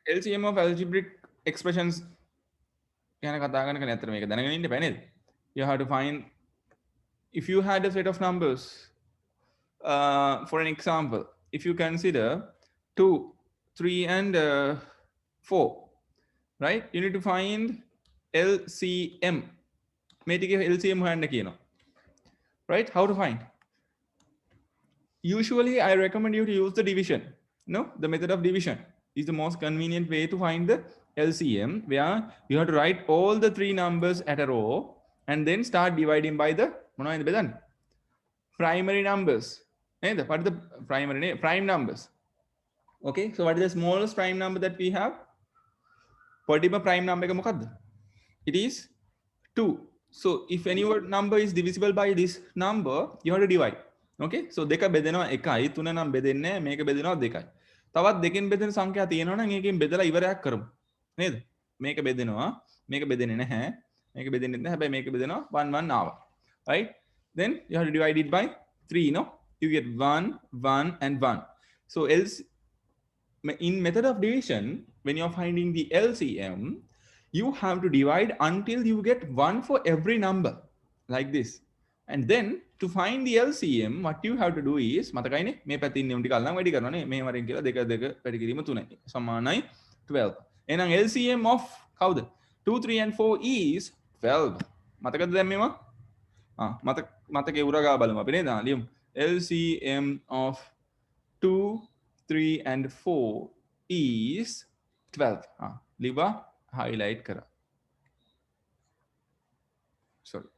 LCM of algebraic expressions ගැන කතා කරන කෙනෙක් අතර මේක දැනගෙන ඉන්න බෑ නේද? You have to find if you had a set of numbers, for an example, if you consider 2, 3 and 4, right? You need to find LCM. මේ ටිකේ LCM හොයන්න කියනවා. Right? How to find? Usually I recommend you to use the division. No, the method of division is the most convenient way to find the LCM, where you have to write all the three numbers at a row and then start dividing by the primary numbers. What are the prime numbers? Okay, so what is the smallest prime number that we have? Particular prime number it is 2. So if any number is divisible by this number, you have to divide. Okay, so දෙක බෙදෙනවා 1යි 3 නම් බෙදෙන්නේ නැහැ, මේක බෙදෙනවා 2යි. තවත් දෙකෙන් බෙදෙන සංඛ්‍යා තියෙනවා නම් ඒකෙන් බෙදලා ඉවරයක් කරමු. නේද? මේක බෙදෙනවා, මේක බෙදෙන්නේ නැහැ, මේක බෙදෙන්නේ නැහැ. හැබැයි මේක බෙදෙනවා 1 1 ආවා. Right? Then you have to divide it by 3, no? You get 1 1 and 1. So else in method of division, when you're finding the LCM, you have to divide until you get 1 for every number, like this. And then to find the LCM, what you have to do is මතකයිනේ මේ පැත්තේ ඉන්නේ උන් ටික අල්ලන් වැඩි කරනවා නේ. මේ වරෙන් කියලා 2 2 වැඩි කිරීම 3යි සමානයි 12. එහෙනම් LCM of කවුද? 2 3 and 4 is 12. මතකද දැන් මේවා? මතකේ උරගා බලමු අපි නේද? ලියමු. LCM of 2 3 and 4 is 12. लिबा highlight करा. Sorry.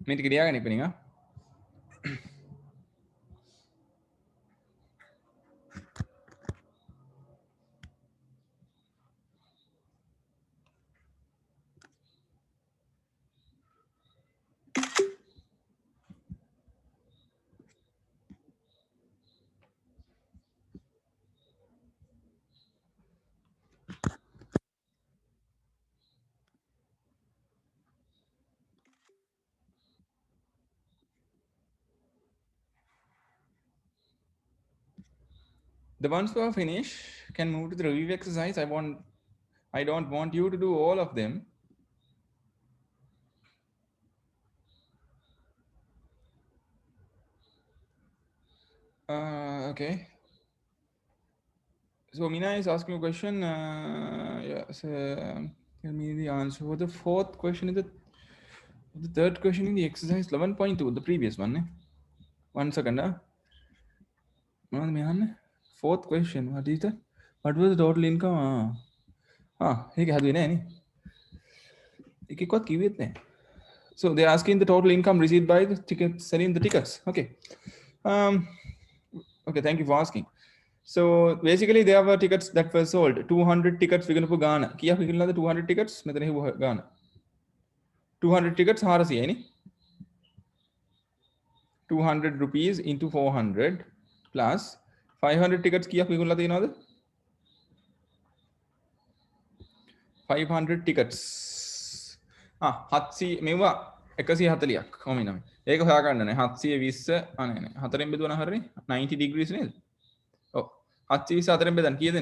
මේ ටික ලියාගන්න ඉපනින් The ones who are finished can move to the review exercise. I don't want you to do all of them. Okay. So Mina is asking a question. Yes, tell me the answer for the fourth question. Is the third question in the exercise 11.2, the previous one. 1 second. Fourth question. What is that? What was the total income? So they're asking the total income received by the ticket selling the tickets. Okay. Okay, thank you for asking. So basically there were tickets that were sold. 200 tickets we're going to put Ghana. Kia we can 200 tickets. Ghana. 200 tickets 200 rupees into 400 plus 500 tickets kiya පිගුල්ලා තියෙනවද 500 tickets 700 මෙවුවා 140ක් කොහොම නම ඒක හොයා ගන්න නේ 720 නේ හතරෙන් බෙදුවනම් හරිනේ 90 degrees නේද ඔව් 720 හතරෙන් බෙදන්න කීයද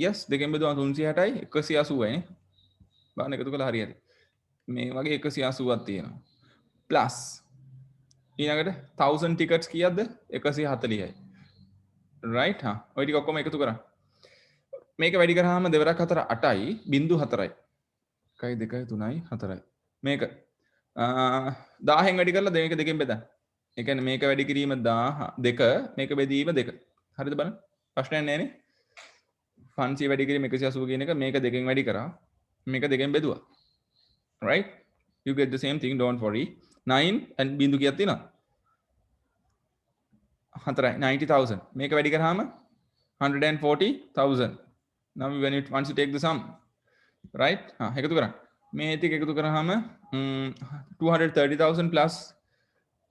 yes දෙකෙන් බෙදුවම 360යි 180යි නේ බලන්න එකතු කළා හරියට මේ වගේ 180ක් තියෙනවා plus ඊළඟට 1000 tickets කීයක්ද 140යි right ඔය ටික ඔක්කොම එකතු කරා මේක වැඩි කරාම 2 4 8යි 0.4යි 1 2 3යි 4යි මේක 1000න් වැඩි කරලා මේක දෙකෙන් බෙදන්න. ඒ කියන්නේ මේක වැඩි කිරීම 2 මේක බෙදීම 2. හරිද බලන්න? ප්‍රශ්නයක් නැහැ නේ. 500 වැඩි කිරීම 180 කියන එක මේක දෙකෙන් වැඩි කරා. මේක දෙකෙන් බෙදුවා. Right? You get the same thing, don't worry. 9 and බිඳු කීයක් තියෙනවද? 4යි 90000. මේක වැඩි කරාම 140,000. Now when it once you take the sum, right? එකතු කරන්න. මේ ටික එකතු කරාම 230,000 plus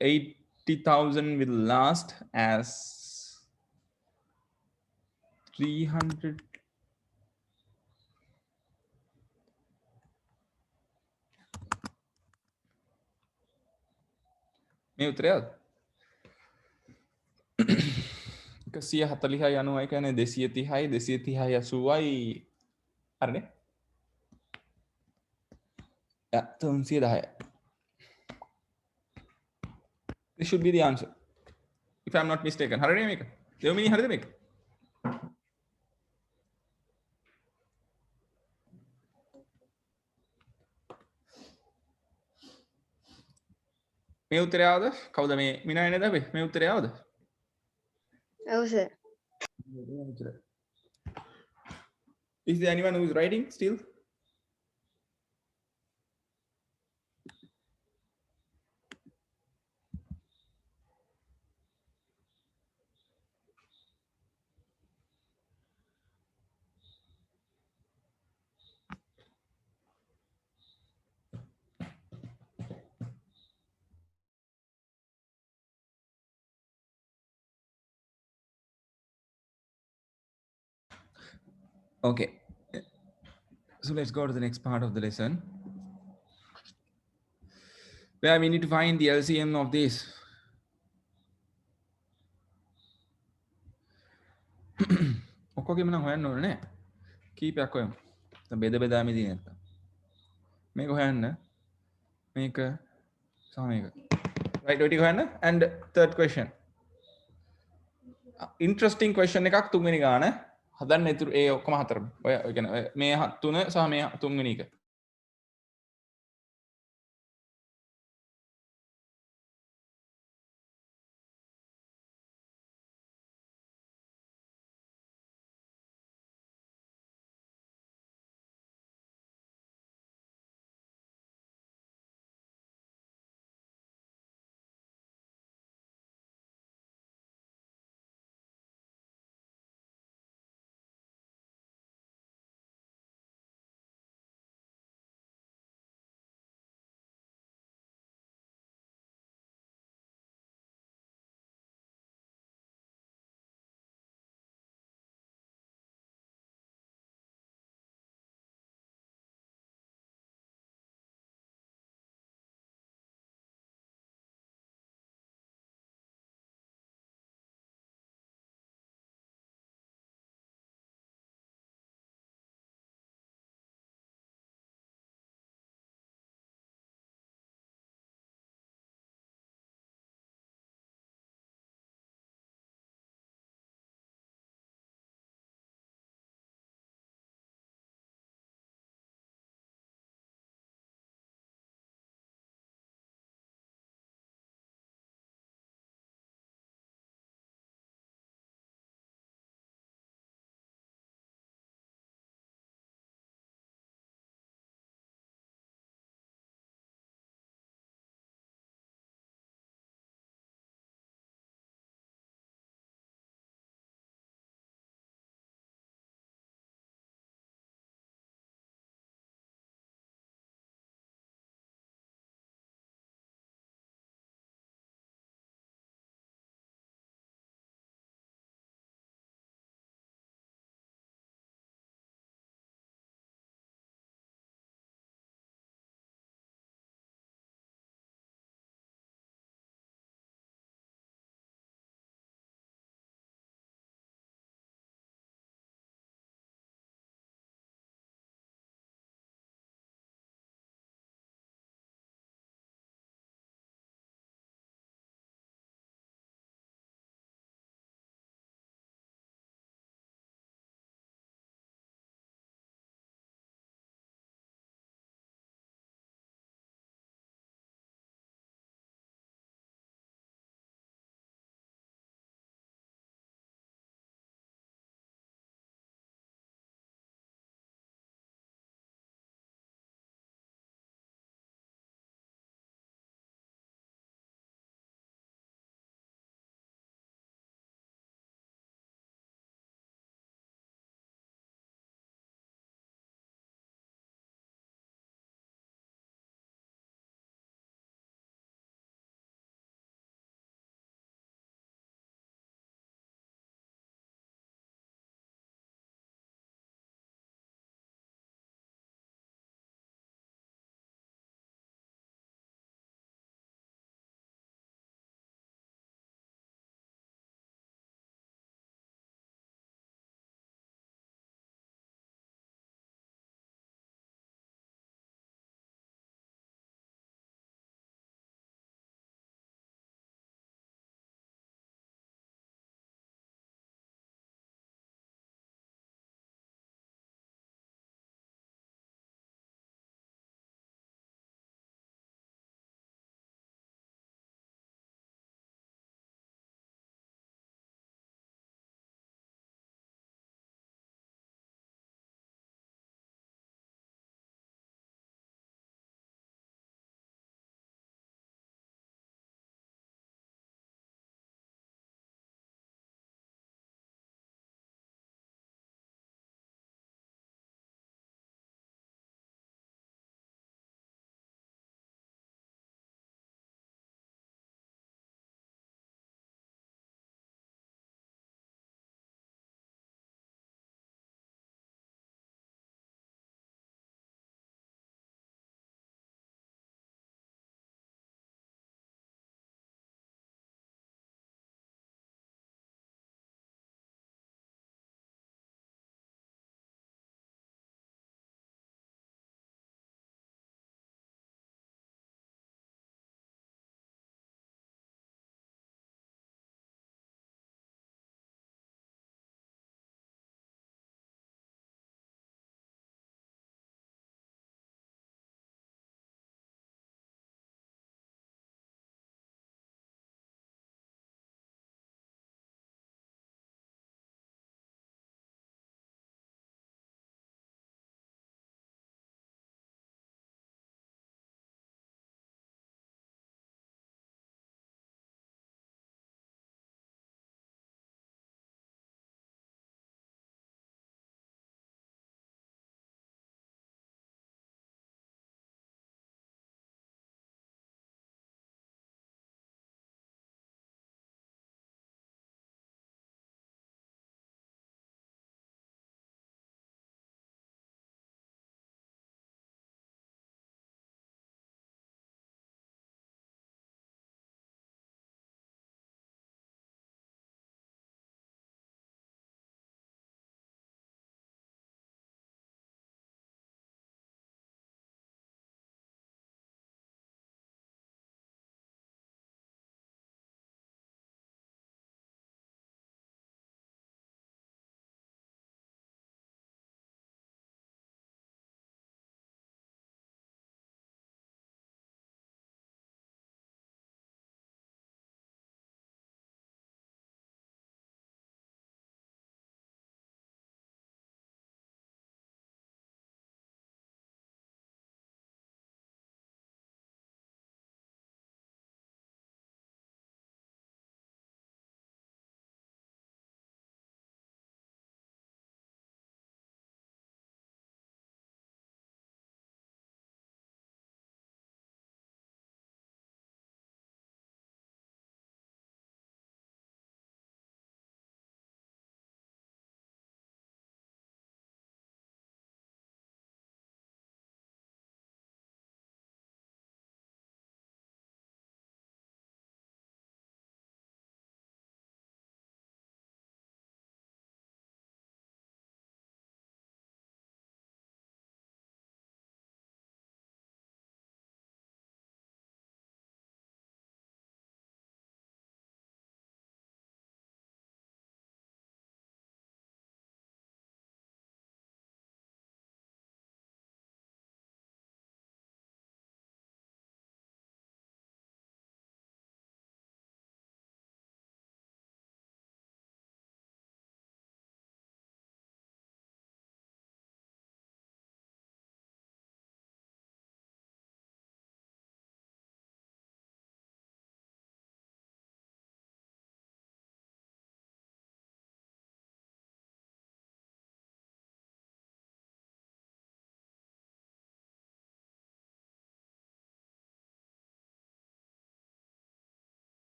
80,000 will last as 300. මේ උත්තරයද? 140යි 90යි කියන්නේ 230යි 230යි 80යි හරිනේ? 310. This should be the answer. If I'm not mistaken. හරිනේ මේක? දෙවමිනි හරිද මේක? මේ උත්තරය ආවද? කවුද මේ මිනාය නේද අපි? මේ උත්තරය ආවද? ඔව් sir. Is there anyone who is writing still? Okay. So let's go to the next part of the lesson, where we need to find the LCM of this. ඔක්කොගෙම නම් හොයන්න ඕනේ නේ. කීපයක් හොයමු. දැන් බෙද බෙදා මෙදී නැත්තම්. මේක හොයන්න. මේක සහ මේක. Right, ඔය ටික හොයන්න. And third question. Interesting question එකක් තුන්වෙනි ගාන. හදන්න ඉතුරු ඒ ඔක්කොම හතරම. ඔය කියන්නේ මේ තුන සහ මේ තුන්වෙනි එක.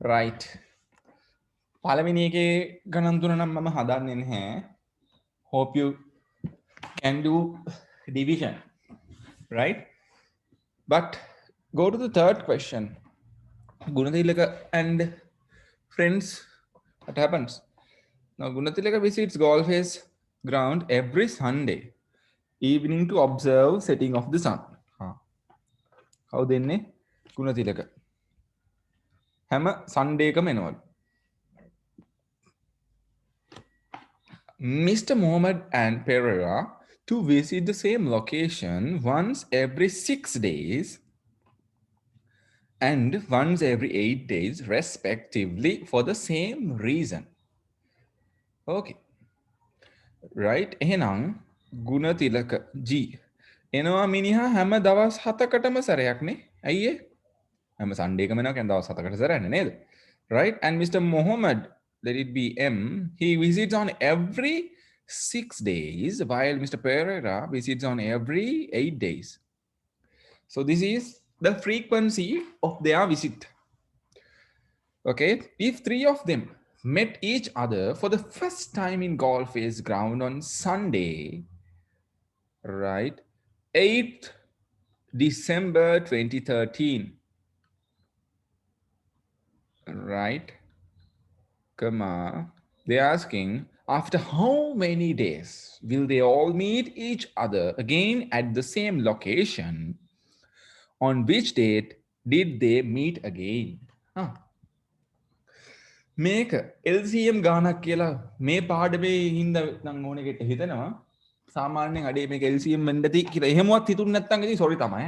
right. පළවෙනි එකේ ගණන් තුන නම් මම හදන්නේ නැහැ. Hope you can do division, right? But go to the third question. Gunathilaka and friends, what happens? Now Gunathilaka visits Golface ground every Sunday evening to observe setting of the sun. How denne Gunathilaka හැම Sunday එකම එනවලු. Mr. Mohammed and Pereira to visit the same location once every 6 days and once every 8 days respectively for the same reason. Okay. Right. එහෙනම් Gunathilaka G එනවා මිනිහා හැම දවස් 7කටම සැරයක්නේ. ඇයි ඒ? හැම Sunday එකම එනවා කියන්නේ දවස් 7කට සැරයක්නේ නේද? Right. And Mr. Mohammed, let it be M, he visits on every 6 days while Mr. Pereira visits on every 8 days. So this is the frequency of their visit. Okay, if three of them met each other for the first time in Golface ground on Sunday, right, 8th December 2013, right, comma, they're asking after how many days will they all meet each other again at the same location? On which date did they meet again? මේක LCM ගානක් කියලා මේ පාඩමේ හින්දා නම් ඕන එකට හිතනවා. සාමාන්‍යයෙන් අඩේ මේක LCM වෙන්නදී කියලා එහෙමවත් හිතුන්නේ නැත්නම් ඉතින් සෝරි තමයි.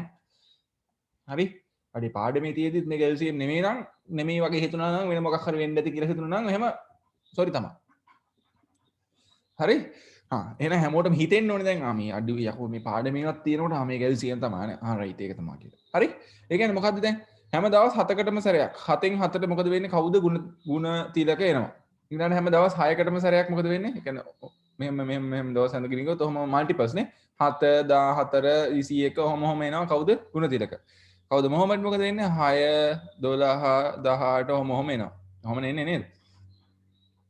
හරි? අඩේ පාඩමේ තියෙද්දිත් මේක LCM නෙමෙයි නම් නෙමෙයි වගේ හිතුණා නම් වෙන මොකක් හරි වෙන්න ඇති කියලා හිතුණා නම් එහෙම සෝරි තමයි. හරි? එහෙනම් හැමෝටම හිතෙන්න ඕනේ දැන් මේ අඩු යකෝ මේ පාඩමේවත් තියෙනකොට මේක LCM තමයි නේ. රයිට් ඒක තමයි කියලා. හරි? ඒ කියන්නේ මොකද්ද දැන්? හැම දවස් 7කටම සැරයක් 7න් 7ට මොකද වෙන්නේ කවුද ගුණ තිලක එනවා ඊළඟ හැම දවස් 6කටම සැරයක් මොකද වෙන්නේ ඒ කියන්නේ මෙහෙම දවස් හඳ ගිනිනකොට ඔහම මල්ටිපල්ස් නේ 7 14 21 ඔහම එනවා කවුද ගුණ තිලක කවුද මොහමඩ් මොකද වෙන්නේ 6 12 18 ඔහම එනවා ඔහම එන්නේ නේද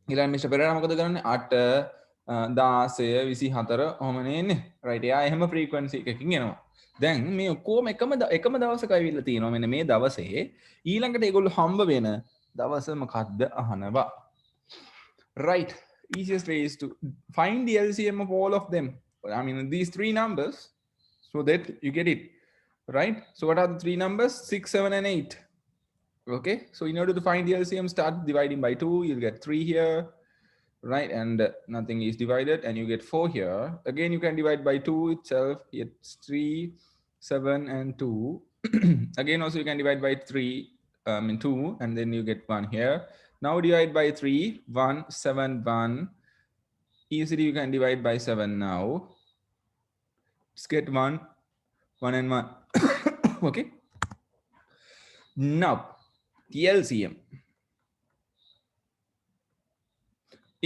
ඊළඟ මිස්ටර් පෙරේරා මොකද කරන්නේ 8 16 24 ඔහම එන්නේ රයිට් එයා එහෙම ෆ්‍රීකවෙන්සි එකකින් එනවා දැන් මේ ඔක්කොම එකම දවසක ඇවිල්ලා තියෙනවා මෙන්න මේ දවසේ ඊළඟට ඒගොල්ලෝ හම්බ වෙන දවස මොකක්ද අහනවා right easiest way is to find the LCM of all of them I mean these three numbers so that you get it right so what are the three numbers 6 7 and 8 okay so in order to find the LCM start dividing by 2 you'll get 3 here right and nothing is divided and you get 4 here again you can divide by 2 itself it's 3 7 and 2 again also you can divide by 3 in 2 and then you get 1 here now divide by 3 1 7 1 easily you can divide by 7 now just get 1 1 and 1 okay now the LCM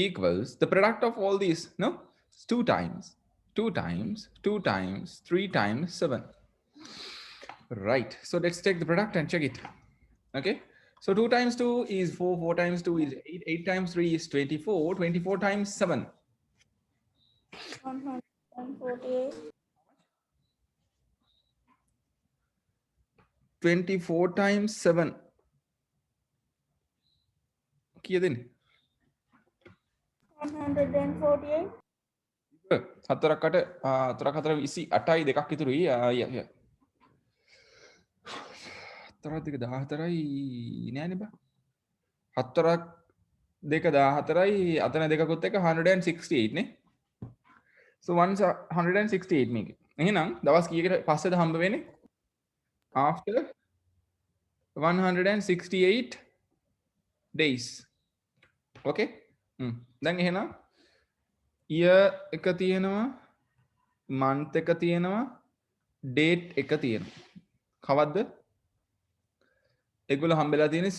equals the product of all these no it's 2 times 2 times 2 times 3 times 7 right so let's take the product and check it okay so 2 times 2 is 4 4 times 2 is 8 8 times 3 is 24 24 times 7 148 24 times 7 kiyadene 148 හතරකට 28යි දෙකක් ඉතුරුයි හතරක් දෙක 14යි නෑනේ බා හතරක් දෙක 14යි අතන දෙකකුත් එක 168 නේ so 168 මේක එහෙනම් දවස් කීයකට පස්සේද හම්බ වෙන්නේ after 168 days okay දැන් එහෙනම් year එක තියෙනවා month එක තියෙනවා date එක තියෙනවා කවද්ද ඒගොල්ලෝ හම්බෙලා තියෙන්නේ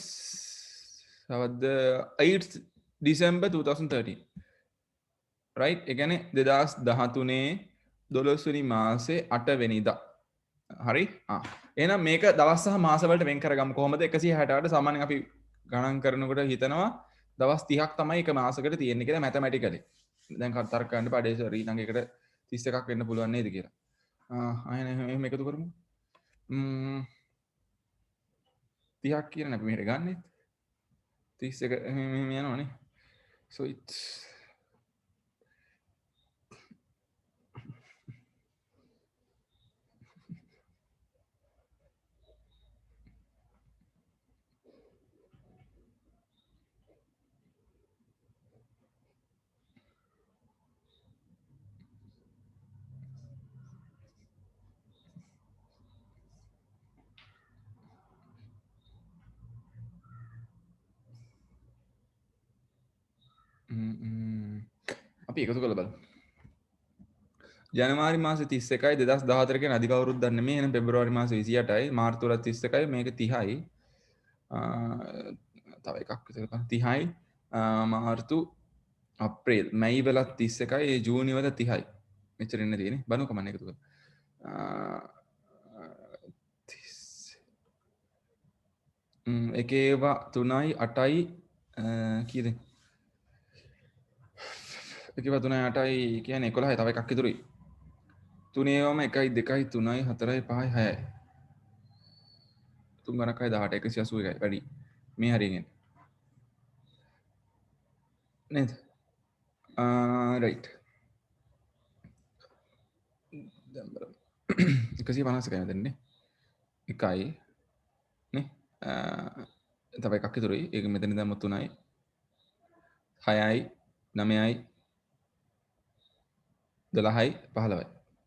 කවද්ද 8 December 2013 right ඒ කියන්නේ 2013 12 වෙනි මාසේ 8 වෙනිදා හරි එහෙනම් මේක දවස් සහ මාස වලට වෙන් කරගමු කොහොමද 168 සාමාන්‍යයෙන් අපි ගණන් කරනකොට හිතනවා දවස් 30ක් තමයි එක මාසෙකට තියෙන්නේ කියලා මැතමැටිකලි. දැන් තර්ක කරන්න පඩේ සර් ඊළඟ එකට 31ක් වෙන්න පුළුවන් නේද කියලා. ආයෙ එහෙම එකතු කරමු. 30ක් කියන අපි මෙහෙට ගන්නෙ 31 මෙහෙම යනවනේ. So it's අපි එකතු කරලා බලමු. ජනවාරි මාසේ 31යි 2014 කියන අධික අවුරුද්දක් නෙමෙයි. එහෙනම් පෙබරවාරි මාසේ 28යි මාර්තු වල 31යි මේක 30යි. තව එකක් විතර 30යි මාර්තු අප්‍රේල් මැයි වල 31යි ජූනි වල 30යි. මෙච්චර ඉන්න තියෙන්නේ. බලමු කමන්න එකතු කරලා. එකේවා 3යි 8යි කීයද? එකේවා 3යි 8යි කියන්නේ 11යි තව එකක් ඉතුරුයි. තුනේවම 1යි 2යි 3යි 4යි 5යි 6යි. තුන් ගණක් 6 18 181යි වැඩි. මේ හරියෙන් නේද? රයිට්. දැන් බලමු. 150යි මෙතනනේ. එකයි නේ තව එකක් ඉතුරුයි. ඒක මෙතන දැම්මොත් 3යි 6යි 9යි 12යි 15යි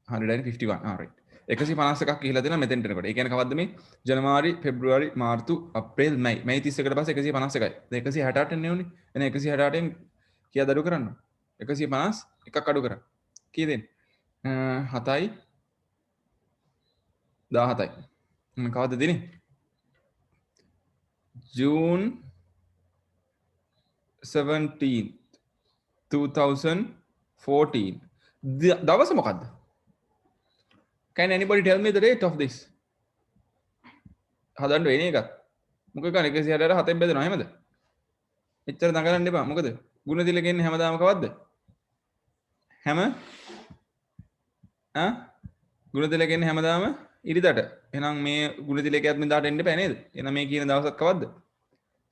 151 right 151ක් ගිහිලා දෙනවා මෙතෙන්ට එනකොට. ඒ කියන්නේ කවද්ද මේ? ජනවාරි, පෙබ්‍රුවාරි, මාර්තු, අප්‍රේල්, මැයි. මැයි 31කට පස්සේ 151යි. දැන් 168 නේ උනේ. එහෙනම් 168න් කීයද අඩු කරන්න? 150 එකක් අඩු කරන්න. කීයද එන්නේ? 7යි 17යි. කවද්ද දෙන්නේ? June 17th 2014 දවස මොකක්ද? Can anybody tell me the date of this? හදන්න වෙන එකක්. මොකද ගන්න 167 7න් බෙදනවා එහෙමද? එච්චර දඟලන්න එපා. මොකද ගුණ තිල කියන්නේ හැමදාම කවද්ද? හැම ගුණ තිල කියන්නේ හැමදාම ඉරිදට. එහෙනම් මේ ගුණ තිලකයක් මෙදාට එන්න බෑ නේද? එහෙනම් මේ කියන දවසක් කවද්ද?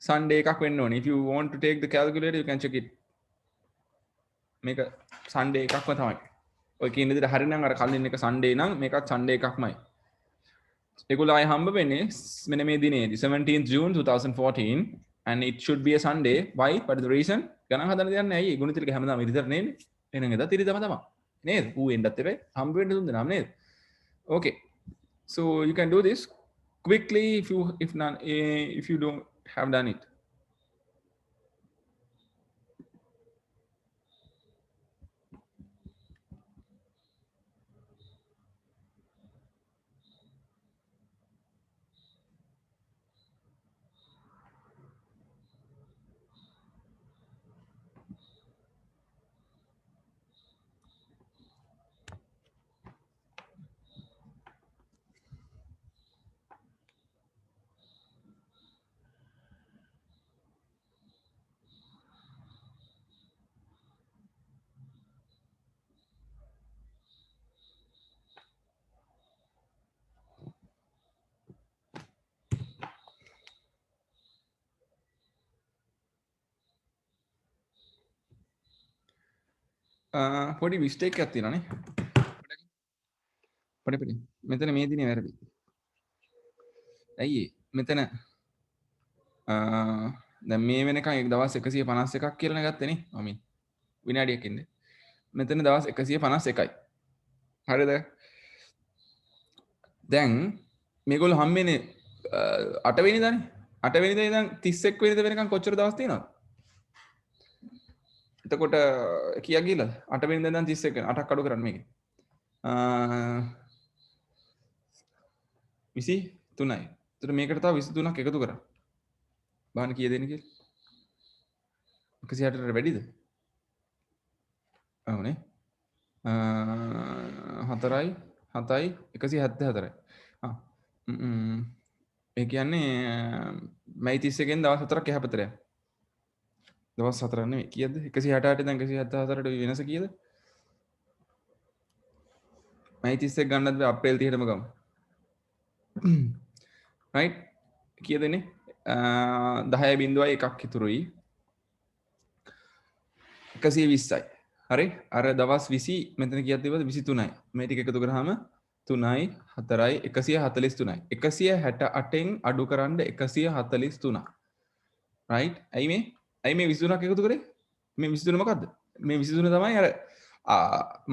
Sunday එකක් වෙන්න ඕනේ. If you want to take the calculator you can check it. මේක Sunday එකක්ම තමයි. ඔය කියන විදිහට හරිනම් අර කලින් එක Sunday නම් මේකත් Sunday එකක්මයි. ඒගොල්ලෝ ආයෙ හම්බ වෙන්නේ මෙන්න මේ දිනේදී 17th June 2014 and it should be a Sunday. Why? What is the reason? ගණන් හදන්න දෙයක් නැහැ. අයියේ ගුණ තිලක හැමදාම ඉරිදට නෙන්නේ. එහෙනම් එදා ඉරිදම තමයි. නේද? ඌ එන්නත් එපේ. හම්බ වෙන්න දුන්න නම් නේද? Okay. So you can do this quickly if you don't have done it. පොඩි මිස්ටේක් එකක් තියෙනවානේ. පොඩි මෙතන මේ දිනේ වැරදි. ඇයි මෙතන දැන් මේ වෙනකන් එක දවස් 151ක් කියලා ගත්තනේ. I mean විනාඩියක් ඉන්නේ. මෙතන දවස් 151යි. හරිද? දැන් මේගොල්ලෝ හම්බෙන්නේ 8 වෙනිදානේ. 8 වෙනිදා ඉඳන් 31 වෙනිදා වෙනකන් කොච්චර දවස් තියෙනවද? එතකොට කීයක් ගිහලාද? 8 වෙනිදා ඉඳන් 31 වෙන 8ක් අඩු කරන්න මේකේ. 23යි. එතකොට මේකට තව 23ක් එකතු කරා. බලන්න කීයද එන්නේ කියලා. 160ට වැඩිද? ඔව්නේ. 4යි 7යි 174යි. ඒ කියන්නේ මැයි 31 දවස් 4ක් එහා පැත්තට යනවා. දවස් 4 නෙවෙයි කීයද 168 දැන් 174ට වෙනස කීයද? මැයි 31 ගන්නත් බෑ අප්‍රේල් 30ටම ගමු. right කීයද ඉන්නේ 10.1ක් ඉතුරුයි 120යි. හරි අර දවස් 20 මෙතන කීයක් තිබ්බද 23යි. මේ ටික එකතු කරාම 3යි 4යි 143යි. 168න් අඩු කරන්න 143. right ඇයි මේ 23ක් එකතු කරේ? මේ 23 මොකද්ද? මේ 23 තමයි අර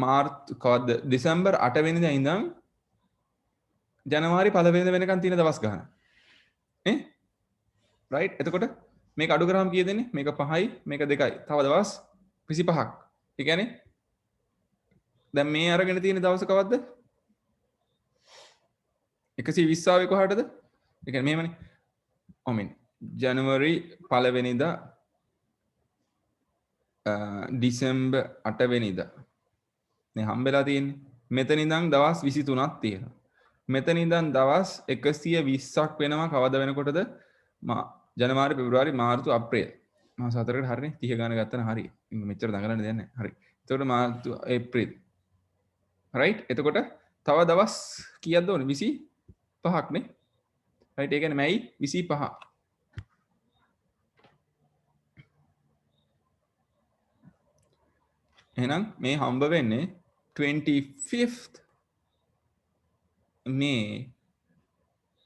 මාර්තු කවද්ද දෙසැම්බර් 8 වෙනිදා ඉඳන් ජනවාරි 1 වෙනිදා වෙනකන් තියෙන දවස් ගන්න. ඈ right එතකොට මේක අඩු කරාම කීයද එන්නේ? මේක 5යි මේක 2යි. තව දවස් 25ක්. ඒ කියන්නේ දැන් මේ අරගෙන තියෙන දවස කවද්ද? 120 ආවේ කොහටද? ඒ කියන්නේ මෙහෙමනේ. ඔමින් ජනවාරි 1 වෙනිදා ඩිසෙම්බර් 8 වෙනිදා මේ හම්බෙලා තියෙන්නේ. මෙතන ඉඳන් දවස් 23ක් තියෙනවා. මෙතන ඉඳන් දවස් 120ක් වෙනවා කවද වෙනකොටද? ජනවාරි පෙබරවාරි මාර්තු අප්‍රේල්. මාස 4කට හරිනේ 30 ගාන ගත්තා නම් හරි. මෙච්චර දඟලන්න දෙයක් නැහැ. හරි. එතකොට මාර්තු ඒප්‍රිල්. right? එතකොට තව දවස් කීයක්ද ඕනේ? 25ක් නේ. right? ඒ කියන්නේ මැයි 25. එහෙනම් මේ හම්බ වෙන්නේ 25th May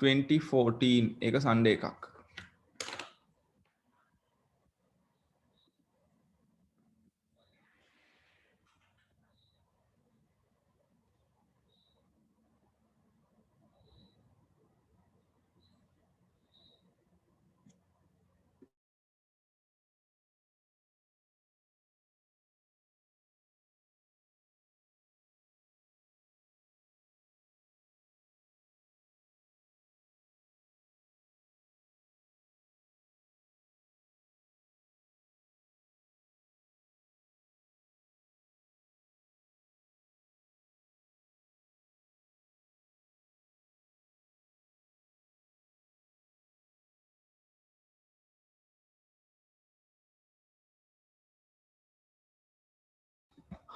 2014 එක සන්ඩේ එකක්.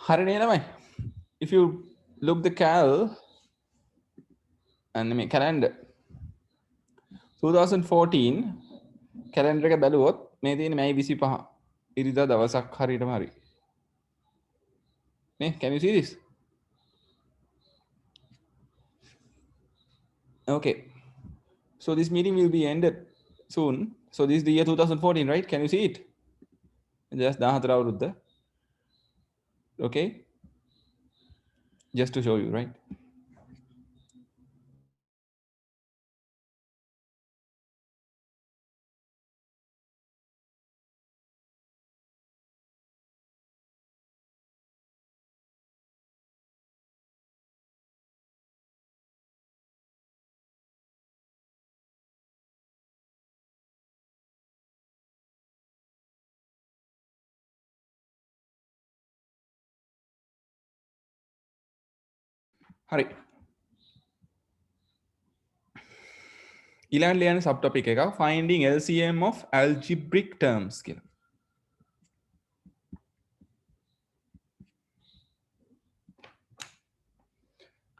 හරි නේ ළමයි. If you look the cal and මේ calendar 2014 calendar එක බැලුවොත් මේ තියෙන මැයි 25 ඉරිදා දවසක් හරියටම හරි. නේ can you see this? Okay. So this meeting will be ended soon. So this is the year 2014, right? Can you see it? Just 14 අවුරුද්ද. Okay. Just to show you, right? හරි. ඊළඟට ලියන්න subtopic එක finding LCM of algebraic terms කියලා.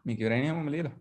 මේක ඉවරයි නේ මම ලියලා.